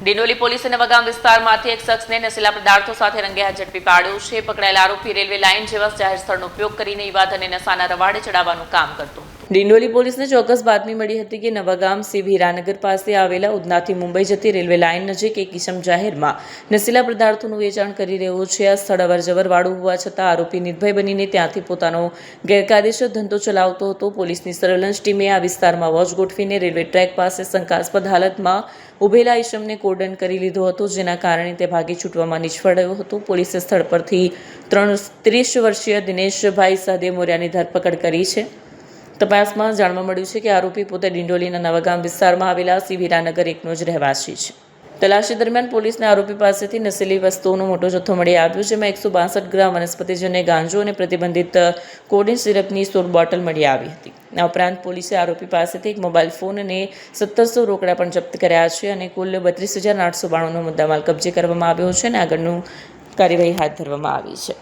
ડિંડોલી પોલીસે નવાગામ વિસ્તારમાંથી એક શખ્સને નશીલા પદાર્થો સાથે રંગે હાથ ઝડપી પાડ્યો છે. પકડાયેલા આરોપી રેલવે લાઇન જેવા જાહેર સ્થળનો ઉપયોગ કરીને વિવાદ અને નશાના રવાડે ચડાવવાનું કામ કરતો હતો. ડિંડોલી પોલીસને ચોક્કસ બાતમી મળી હતી કે નવાગામ સિંહ હીરાનગર પાસે આવેલા ઉધનાથી મુંબઈ જતી રેલવે લાઇન નજીક એક ઈસમ જાહેરમાં નશીલા પદાર્થોનું વેચાણ કરી રહ્યો છે. આ સ્થળ અવરજવર વાળું હોવા છતાં આરોપી નિર્ભય બનીને ત્યાંથી પોતાનો ગેરકાયદેસર ધંધો ચલાવતો હતો. પોલીસની સર્વેલન્સ ટીમે આ વિસ્તારમાં વોચ ગોઠવીને રેલવે ટ્રેક પાસે શંકાસ્પદ હાલતમાં ઉભેલા ઈસમને કોર્ડન કરી લીધો હતો, જેના કારણે તે ભાગી છૂટવામાં નિષ્ફળ રહ્યો હતો. પોલીસે સ્થળ પરથી 30 વર્ષીય દિનેશભાઈ સહદેવ મોર્યાની ધરપકડ કરી છે. તપાસમાં જાણવા મળ્યું છે કે આરોપી પોતે ડિંડોલીના નવાગામ વિસ્તારમાં આવેલા સિંહ હીરાનગર એકનો જ રહેવાસી છે. તલાશી દરમિયાન પોલીસને આરોપી પાસેથી નશીલી વસ્તુઓનો મોટો જથ્થો મળી આવ્યો, જેમાં 162 ગ્રામ વનસ્પતિજન્ય ગાંજો અને પ્રતિબંધિત કોડિન સિરપની 16 બોટલ મળી આવી હતી. આ ઉપરાંત પોલીસે આરોપી પાસેથી એક મોબાઈલ ફોન અને 1700 રોકડા પણ જપ્ત કર્યા છે અને કુલ 32,892નો મુદ્દામાલ કબજે કરવામાં આવ્યો છે અને આગળનું કાર્યવાહી હાથ ધરવામાં આવી છે.